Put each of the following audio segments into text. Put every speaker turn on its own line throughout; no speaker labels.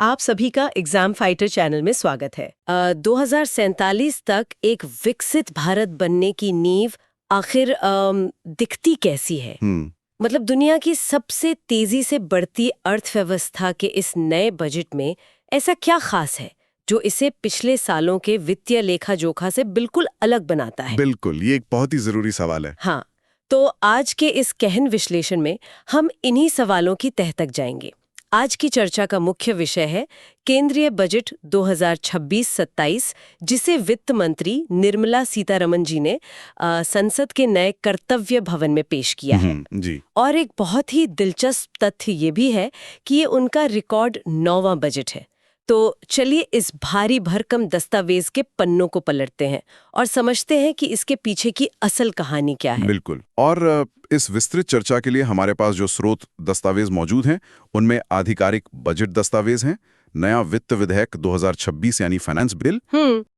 आप सभी का एग्जाम फाइटर चैनल में स्वागत है। 2047 तक एक विकसित भारत बनने की नींव आखिर दिखती कैसी है? मतलब दुनिया की सबसे तेजी से बढ़ती अर्थव्यवस्था के इस नए बजट में ऐसा क्या खास है जो इसे पिछले सालों के वित्तीय लेखा जोखा से बिल्कुल अलग बनाता है?
बिल्कुल, ये एक बहुत ही जरूरी सवाल है।
हाँ, तो आज के इस गहन विश्लेषण में हम इन्हीं सवालों की तह तक जाएंगे। आज की चर्चा का मुख्य विषय है केंद्रीय बजट 2026-27, जिसे वित्त मंत्री निर्मला सीतारमण जी ने संसद के नए कर्तव्य भवन में पेश किया है।
जी।
और एक बहुत ही दिलचस्प तथ्य ये भी है कि ये उनका रिकॉर्ड 9वां बजट है। तो चलिए इस भारी भरकम दस्तावेज के पन्नों को पलटते हैं और समझते हैं कि इसके पीछे की असल कहानी क्या है।
बिल्कुल। और इस विस्तृत चर्चा के लिए हमारे पास जो स्रोत दस्तावेज मौजूद हैं, उनमें आधिकारिक बजट दस्तावेज हैं, नया वित्त विधेयक 2026 यानी फाइनेंस बिल,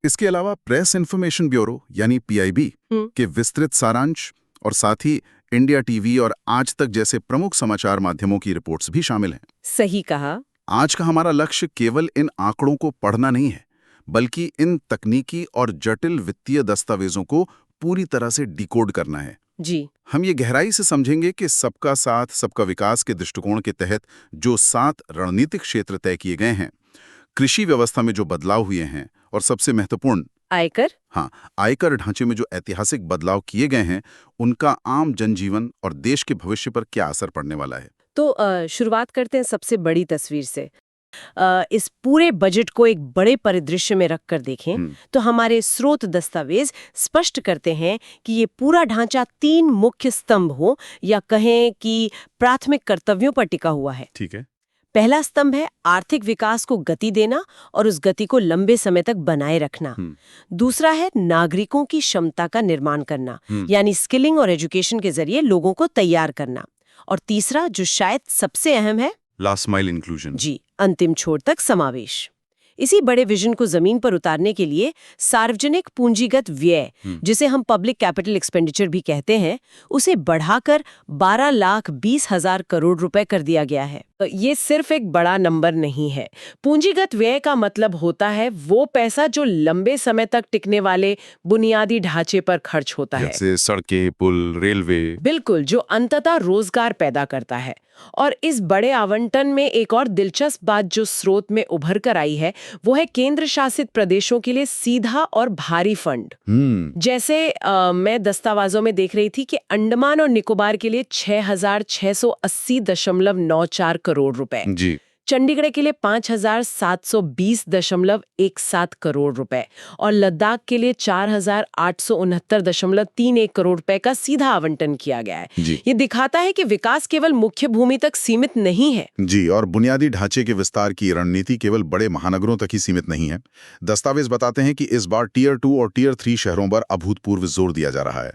इसके अलावा प्रेस इन्फॉर्मेशन ब्यूरो यानी पीआईबी के विस्तृत सारांश और साथ ही इंडिया टीवी और आज तक जैसे प्रमुख समाचार माध्यमों की रिपोर्ट्स भी शामिल हैं।
सही कहा।
आज का हमारा लक्ष्य केवल इन आंकड़ों को पढ़ना नहीं है, बल्कि इन तकनीकी और जटिल वित्तीय दस्तावेजों को पूरी तरह से डिकोड करना है।
जी।
हम ये गहराई से समझेंगे कि सबका साथ सबका विकास के दृष्टिकोण के तहत जो 7 रणनीतिक क्षेत्र तय किए गए हैं, कृषि व्यवस्था में जो बदलाव हुए हैं और सबसे महत्वपूर्ण
आयकर।
हाँ, आयकर ढांचे में जो ऐतिहासिक बदलाव किए गए हैं, उनका आम जनजीवन और देश के भविष्य पर क्या असर पड़ने वाला है।
तो शुरुआत करते हैं सबसे बड़ी तस्वीर से। इस पूरे बजट को एक बड़े परिदृश्य में रखकर देखें तो हमारे स्रोत दस्तावेज स्पष्ट करते हैं कि ये पूरा ढांचा 3 मुख्य स्तंभ हो या कहें कि प्राथमिक कर्तव्यों पर टिका हुआ है।
ठीक है।
पहला स्तंभ है आर्थिक विकास को गति देना और उस गति को लंबे समय तक बनाए रखना। दूसरा है नागरिकों की क्षमता का निर्माण करना, यानी स्किलिंग और एजुकेशन के जरिए लोगों को तैयार करना। और तीसरा, जो शायद सबसे अहम है,
लास्ट माइल इंक्लूजन।
जी, अंतिम छोर तक समावेश। इसी बड़े विजन को जमीन पर उतारने के लिए सार्वजनिक पूंजीगत व्यय, जिसे हम पब्लिक कैपिटल एक्सपेंडिचर भी कहते हैं, उसे बढ़ाकर 12,20,000 करोड़ रुपए कर दिया गया है। ये सिर्फ एक बड़ा नंबर नहीं है। पूंजीगत व्यय का मतलब होता है वो पैसा जो लंबे समय तक टिकने वाले बुनियादी ढांचे पर खर्च होता है,
जैसे सड़कें, पुल, रेलवे।
बिल्कुल, जो अंततः रोजगार पैदा करता है। और इस बड़े आवंटन में एक और दिलचस्प बात जो स्रोत में उभर कर आई है, वो है केंद्र शासित प्रदेशों के लिए सीधा और भारी फंड। जैसे मैं दस्तावेजों में देख रही थी कि अंडमान और निकोबार के लिए 6,680.94 करोड़ रुपए,
जी।
चंडीगढ़ के लिए 5,720.17 करोड़ रुपए और लद्दाख के लिए 4,869.31 करोड़ रुपए का सीधा आवंटन किया गया है। ये दिखाता है कि विकास केवल मुख्य भूमि तक सीमित नहीं है।
जी, और बुनियादी ढांचे के विस्तार की रणनीति केवल बड़े महानगरों तक ही सीमित नहीं है। दस्तावेज बताते हैं कि इस बार टियर 2 और टियर 3 शहरों पर अभूतपूर्व जोर दिया जा रहा है।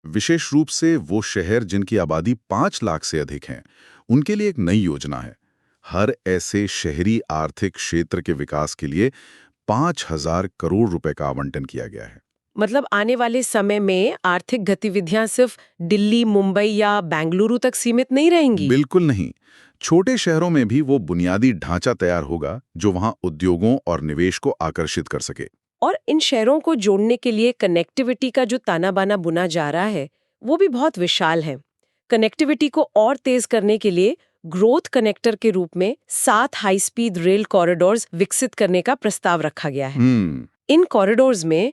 विशेष रूप से वो शहर जिनकी आबादी 5 लाख से अधिक है, उनके लिए एक नई योजना है। हर ऐसे शहरी आर्थिक क्षेत्र के विकास के लिए 5,000 करोड़ रुपए का आवंटन किया गया है।
मतलब आने वाले समय में आर्थिक गतिविधियां सिर्फ दिल्ली, मुंबई या बेंगलुरु तक सीमित नहीं रहेंगी।
बिल्कुल नहीं। छोटे शहरों में भी वो बुनियादी ढांचा तैयार होगा जो वहां उद्योगों और निवेश को आकर्षित कर सके।
और इन शहरों को जोड़ने के लिए कनेक्टिविटी का जो ताना बाना बुना जा रहा है, वो भी बहुत विशाल है। कनेक्टिविटी को और तेज करने के लिए ग्रोथ कनेक्टर के रूप में 7 हाई स्पीड रेल कॉरिडोर्स विकसित करने का प्रस्ताव रखा गया है। इन कॉरिडोर्स में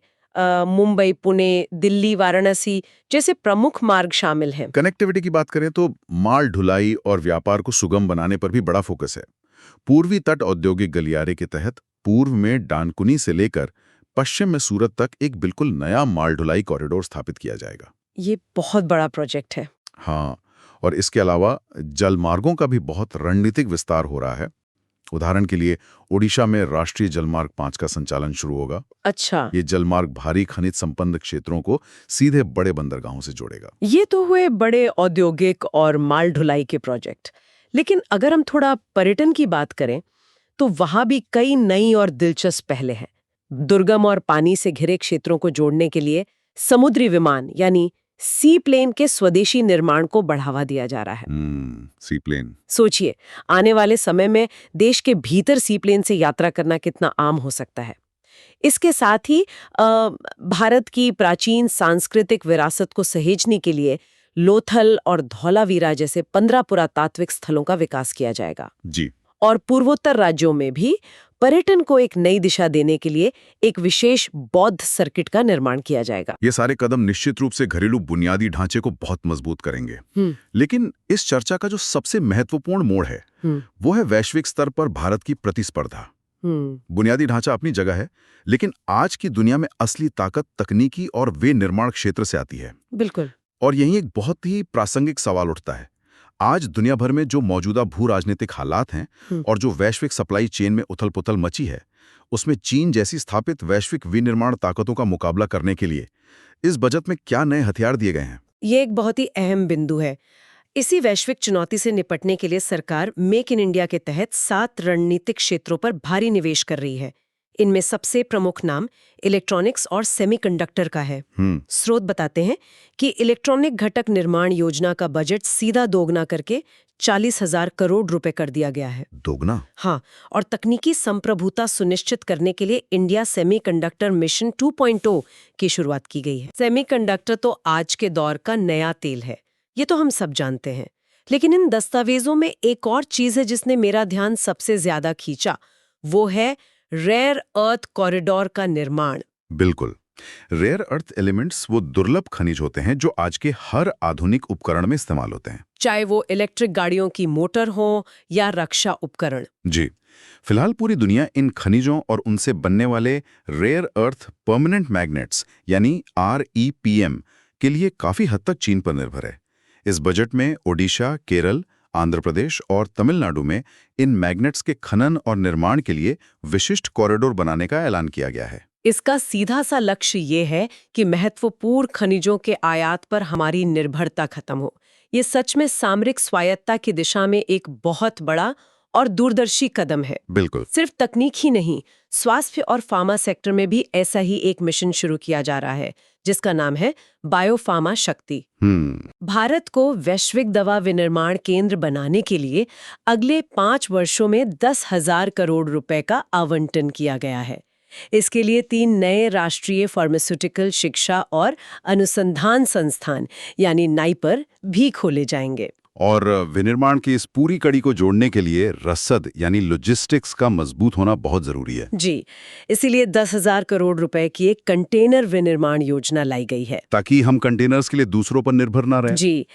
मुंबई, पुणे, दिल्ली, वाराणसी जैसे प्रमुख मार्ग शामिल हैं।
कनेक्टिविटी की बात करें तो माल ढुलाई और व्यापार को सुगम बनाने पर भी बड़ा फोकस है। पूर्वी तट औद्योगिक गलियारे के तहत पूर्व में डानकुनी से लेकर पश्चिम में सूरत तक एक बिल्कुल नया माल ढुलाई कॉरिडोर स्थापित किया जाएगा।
ये बहुत बड़ा प्रोजेक्ट है।
हाँ, और इसके अलावा जलमार्गों का भी बहुत रणनीतिक विस्तार हो रहा है। उदाहरण के लिए ओडिशा में राष्ट्रीय जलमार्ग 5 का संचालन शुरू होगा।
अच्छा।
ये जलमार्ग भारी खनिज संपन्न क्षेत्रों को सीधे बड़े बंदरगाहों से जोड़ेगा।
ये तो हुए बड़े औद्योगिक और माल ढुलाई के प्रोजेक्ट। लेकिन अगर हम थोड़ा पर्यटन की बात करें तो वहां भी कई नई और दिलचस्प पहले हैं। दुर्गम और पानी से घिरे क्षेत्रों को जोड़ने के लिए समुद्री विमान यानी सी प्लेन के स्वदेशी निर्माण को बढ़ावा दिया जा रहा है।
सी प्लेन।
सोचिए, आने वाले समय में देश के भीतर सी प्लेन से यात्रा करना कितना आम हो सकता है। इसके साथ ही भारत की प्राचीन सांस्कृतिक विरासत को सहेजने के लिए लोथल और धौलावीरा जैसे 15 पुरातात्विक स्थलों का विकास किया जाएगा।
जी।
और पूर्वोत्तर राज्यों में भी पर्यटन को एक नई दिशा देने के लिए एक विशेष बौद्ध सर्किट का निर्माण किया जाएगा।
ये सारे कदम निश्चित रूप से घरेलू बुनियादी ढांचे को बहुत मजबूत करेंगे। लेकिन इस चर्चा का जो सबसे महत्वपूर्ण मोड़ है वो है वैश्विक स्तर पर भारत की प्रतिस्पर्धा। बुनियादी ढांचा अपनी जगह है, लेकिन आज की दुनिया में असली ताकत तकनीकी और वे निर्माण क्षेत्र से आती है।
बिल्कुल।
और यही एक बहुत ही प्रासंगिक सवाल उठता है। आज दुनिया भर में जो मौजूदा भू राजनीतिक हालात हैं और जो वैश्विक सप्लाई चेन में उथल-पुथल मची है, उसमें चीन जैसी स्थापित वैश्विक विनिर्माण ताकतों का मुकाबला करने के लिए इस बजट में क्या नए हथियार दिए गए हैं?
ये एक बहुत ही अहम बिंदु है। इसी वैश्विक चुनौती से निपटने के लिए सरकार मेक इन इंडिया के तहत 7 रणनीतिक क्षेत्रों पर भारी निवेश कर रही है। इनमें सबसे प्रमुख नाम इलेक्ट्रॉनिक्स और सेमीकंडक्टर का है। स्रोत बताते हैं कि इलेक्ट्रॉनिक घटक निर्माण योजना का बजट सीधा दोगुना करके 40,000 करोड़ रुपए कर दिया गया है।
दोगुना?
हाँ, और तकनीकी संप्रभुता सुनिश्चित करने के लिए इंडिया सेमीकंडक्टर मिशन 2.0 की शुरुआत की गई है। सेमीकंडक्टर तो आज के दौर का नया तेल है, ये तो हम सब जानते हैं। लेकिन इन दस्तावेजों में एक और चीज है जिसने मेरा ध्यान सबसे ज्यादा खींचा, वो है रेयर अर्थ कॉरिडोर का निर्माण।
बिल्कुल। रेयर अर्थ एलिमेंट्स वो दुर्लभ खनिज होते हैं जो आज के हर आधुनिक उपकरण में इस्तेमाल होते हैं,
चाहे वो इलेक्ट्रिक गाड़ियों की मोटर हो या रक्षा उपकरण।
जी। फिलहाल पूरी दुनिया इन खनिजों और उनसे बनने वाले रेयर अर्थ परमानेंट मैग्नेट्स यानी REPM के लिए काफी हद तक चीन पर निर्भर है। इस बजट में ओडिशा, केरल, आंध्र प्रदेश और तमिलनाडु में इन मैग्नेट्स के खनन और निर्माण के लिए विशिष्ट कॉरिडोर बनाने का ऐलान किया गया है।
इसका सीधा सा लक्ष्य ये है कि महत्वपूर्ण खनिजों के आयात पर हमारी निर्भरता खत्म हो। ये सच में सामरिक स्वायत्तता की दिशा में एक बहुत बड़ा और दूरदर्शी कदम है।
बिल्कुल।
सिर्फ तकनीक ही नहीं, स्वास्थ्य और फार्मा सेक्टर में भी ऐसा ही एक मिशन शुरू किया जा रहा है जिसका नाम है बायोफार्मा शक्ति। भारत को वैश्विक दवा विनिर्माण केंद्र बनाने के लिए अगले 5 वर्षों में 10,000 करोड़ रुपए का आवंटन किया गया है। इसके लिए 3 नए राष्ट्रीय फार्मास्यूटिकल शिक्षा और अनुसंधान संस्थान यानी नाइपर भी खोले जाएंगे।
और विनिर्माण की इस पूरी कड़ी को जोड़ने के लिए रसद यानी लॉजिस्टिक्स का मजबूत होना बहुत जरूरी है।
जी, इसीलिए 10,000 करोड़ रुपए की एक कंटेनर विनिर्माण योजना लाई गई है,
ताकि हम कंटेनर्स के लिए दूसरों पर निर्भर ना रहें।
जी।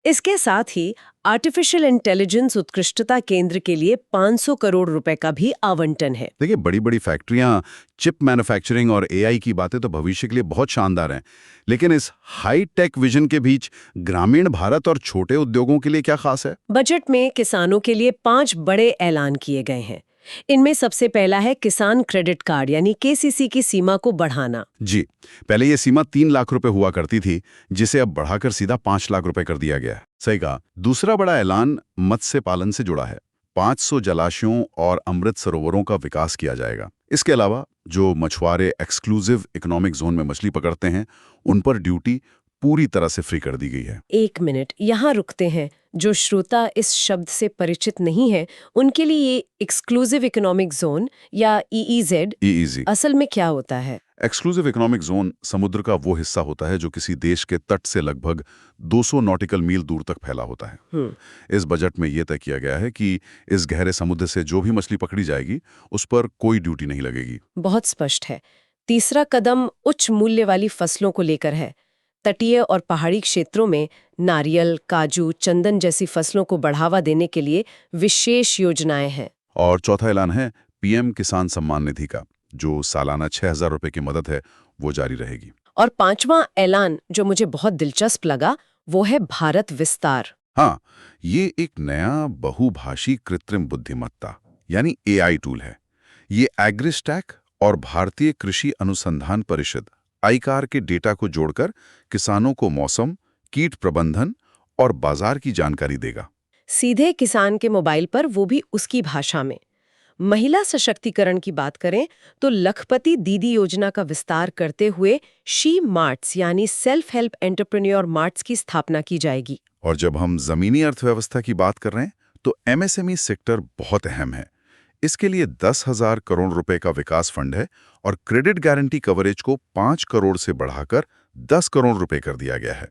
इसके साथ ही आर्टिफिशियल इंटेलिजेंस उत्कृष्टता केंद्र के लिए 500 करोड़ रुपए का भी आवंटन है।
देखिए, बड़ी बड़ी फैक्ट्रियां, चिप मैन्युफैक्चरिंग और AI की बातें तो भविष्य के लिए बहुत शानदार हैं, लेकिन इस हाई टेक विजन के बीच ग्रामीण भारत और छोटे उद्योगों के लिए क्या खास है?
बजट में किसानों के लिए 5 बड़े ऐलान किए गए हैं। इनमें सबसे पहला है किसान क्रेडिट कार्ड यानी KCC की सीमा को बढ़ाना।
जी, पहले ये सीमा 3 लाख रुपए हुआ करती थी, जिसे अब बढ़ाकर सीधा 5 लाख रुपए कर दिया गया है। सही कहा। दूसरा बड़ा ऐलान मत्स्य पालन से जुड़ा है। 500 जलाशयों और अमृत सरोवरों का विकास किया जाएगा। इसके अलावा जो मछुआरे एक्सक्लूसिव इकोनॉमिक जोन में मछली पकड़ते हैं, उन पर ड्यूटी पूरी तरह से फ्री कर दी गई है।
1 मिनट यहाँ रुकते हैं। जो श्रोता इस शब्द से नहीं है, उनके लिए ये एक्सक्लूसिव इकोनॉमिक जोन या EEZ असल में क्या होता है?
एक्सक्लूसिव इकोनॉमिक जोन समुद्र का वो हिस्सा होता है जो किसी देश के तट से लगभग 200 नॉटिकल मील दूर तक फैला होता है। इस बजट में यह तय किया गया है कि इस गहरे समुद्र से जो भी मछली पकड़ी जाएगी, उस पर कोई ड्यूटी नहीं लगेगी।
बहुत स्पष्ट है। तीसरा कदम उच्च मूल्य वाली फसलों को लेकर है। तटीय और पहाड़ी क्षेत्रों में नारियल, काजू, चंदन जैसी फसलों को बढ़ावा देने के लिए विशेष योजनाएं हैं।
और चौथा ऐलान है PM किसान सम्मान निधि का, जो सालाना 6,000 रुपए की मदद है, वो जारी रहेगी।
और 5वां ऐलान जो मुझे बहुत दिलचस्प लगा, वो है भारत विस्तार।
हाँ, ये एक नया बहुभाषी कृत्रिम बुद्धिमत्ता यानी AI टूल है। ये एग्रीस्टैक और भारतीय कृषि अनुसंधान परिषद ICAR के डेटा को जोड़कर किसानों को मौसम, कीट प्रबंधन और बाजार की जानकारी देगा।
सीधे किसान के मोबाइल पर, वो भी उसकी भाषा में। महिला सशक्तिकरण की बात करें तो लखपति दीदी योजना का विस्तार करते हुए शी मार्ट्स यानी सेल्फ हेल्प एंटरप्रेन्योर मार्ट्स की स्थापना की जाएगी।
और जब हम जमीनी अर्थव्यवस्था की बात कर रहे हैं तो एमएसएमई सेक्टर बहुत अहम है। इसके लिए 10,000 करोड़ रुपए का विकास फंड है और क्रेडिट गारंटी कवरेज को 5 करोड़ से बढ़ाकर 10 करोड़ रुपए कर दिया गया है।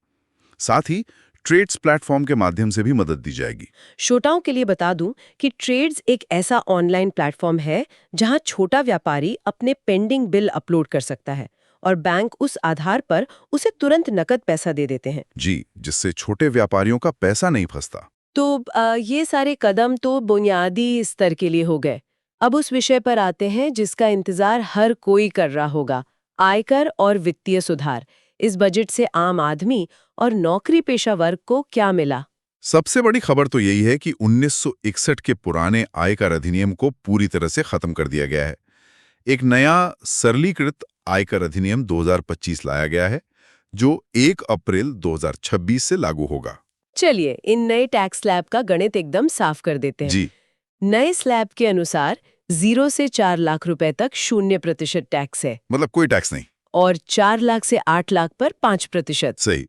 साथ ही ट्रेड्स प्लेटफॉर्म के माध्यम से भी मदद दी जाएगी।
श्रोताओं के लिए बता दूं कि ट्रेड्स एक ऐसा ऑनलाइन प्लेटफॉर्म है जहां छोटा व्यापारी अपने पेंडिंग बिल अपलोड कर सकता है और बैंक उस आधार पर उसे तुरंत नकद पैसा दे देते हैं।
जी, जिससे छोटे व्यापारियों का पैसा नहीं फंसता।
तो ये सारे कदम तो बुनियादी स्तर के लिए हो गए। अब उस विषय पर आते हैं जिसका इंतजार हर कोई कर रहा होगा, आयकर और वित्तीय सुधार। इस बजट से आम आदमी और नौकरी पेशा वर्ग को क्या मिला?
सबसे बड़ी खबर तो यही है कि 1961 के पुराने आयकर अधिनियम को पूरी तरह से खत्म कर दिया गया है। एक नया सरलीकृत आयकर अधिनियम 2025 लाया गया है, जो 1 अप्रैल 2026 से लागू होगा।
चलिए इन नए टैक्स स्लैब का गणित एकदम साफ कर देते हैं।
जी,
नए स्लैब के अनुसार 0 से 4 लाख रुपए तक 0% टैक्स है
मतलब कोई टैक्स नहीं।
और 4 लाख से 8 लाख पर 5%।
सही।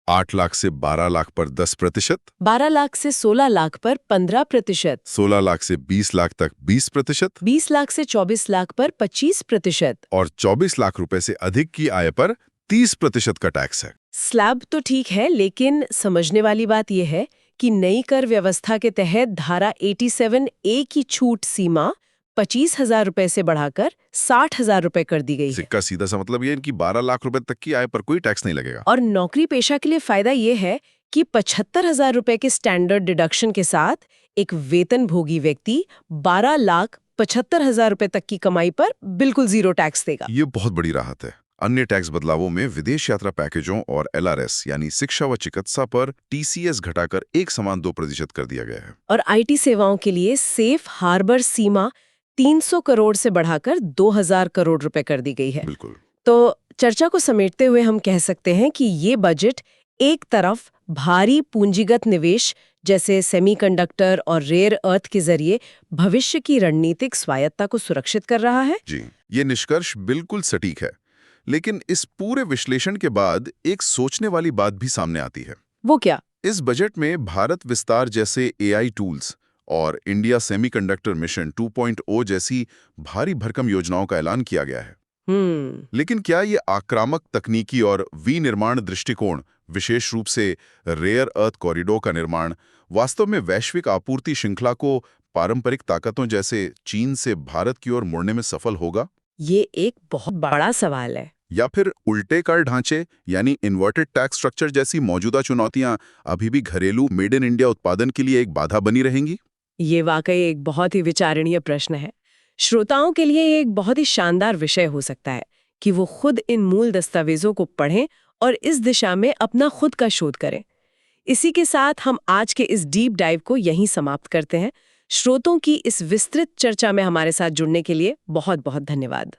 8 लाख से 12 लाख पर 10%,
12 लाख से 16 लाख पर 15%,
16 लाख से 20 लाख तक 20%,
20 लाख से 24 लाख पर 25%
और 24 लाख रुपए से अधिक की आय पर 30% का टैक्स है।
स्लैब तो ठीक है, लेकिन समझने वाली बात यह है कि नई कर व्यवस्था के तहत धारा 87A की छूट सीमा 25,000 रुपए से बढ़ाकर 60,000 रुपए कर दी गई है।
सिक्का सीधा सा मतलब ये है कि 12 लाख रुपए तक की आय पर कोई टैक्स नहीं लगेगा।
और नौकरी पेशा के लिए फायदा ये है कि 75,000 रुपए के स्टैंडर्ड डिडक्शन के साथ एक वेतन भोगी व्यक्ति 12,75,000 रुपए तक की कमाई पर बिल्कुल 0 टैक्स देगा।
ये बहुत बड़ी राहत है। अन्य टैक्स बदलावों में विदेश यात्रा पैकेजों और LRS यानी शिक्षा व चिकित्सा पर TCS घटाकर एक समान 2% कर दिया गया है।
और IT सेवाओं के लिए सेफ हार्बर सीमा 300 करोड़ से बढ़ाकर 2,000 करोड़ रुपए कर दी गई है।
बिल्कुल।
तो चर्चा को समेटते हुए हम कह सकते हैं कि ये बजट एक तरफ भारी पूंजीगत निवेश जैसे सेमीकंडक्टर और रेयर अर्थ के जरिए भविष्य की रणनीतिक स्वायत्ता को सुरक्षित कर रहा है।
जी, ये निष्कर्ष बिल्कुल सटीक है। लेकिन इस पूरे विश्लेषण के बाद एक सोचने वाली बात भी सामने आती है।
वो क्या?
इस बजट में भारत विस्तार जैसे AI टूल्स और इंडिया सेमीकंडक्टर मिशन 2.0 जैसी भारी भरकम योजनाओं का ऐलान किया गया है। लेकिन क्या ये आक्रामक तकनीकी और विनिर्माण दृष्टिकोण, विशेष रूप से रेयर अर्थ कॉरिडोर का निर्माण, वास्तव में वैश्विक आपूर्ति श्रृंखला को पारंपरिक ताकतों जैसे चीन से भारत की ओर मोड़ने में सफल होगा?
ये एक बहुत बड़ा सवाल है।
या फिर उल्टे कर ढांचे यानी इन्वर्टेड टैक्स स्ट्रक्चर जैसी मौजूदा चुनौतियां अभी भी घरेलू मेड इन इंडिया उत्पादन के लिए एक बाधा बनी रहेंगी?
ये वाकई एक बहुत ही विचारणीय प्रश्न है। श्रोताओं के लिए ये एक बहुत ही शानदार विषय हो सकता है कि वो खुद इन मूल दस्तावेजों को पढ़ें और इस दिशा में अपना खुद का शोध करें। इसी के साथ हम आज के इस डीप डाइव को यहीं समाप्त करते हैं। श्रोतों की इस विस्तृत चर्चा में हमारे साथ जुड़ने के लिए बहुत बहुत धन्यवाद।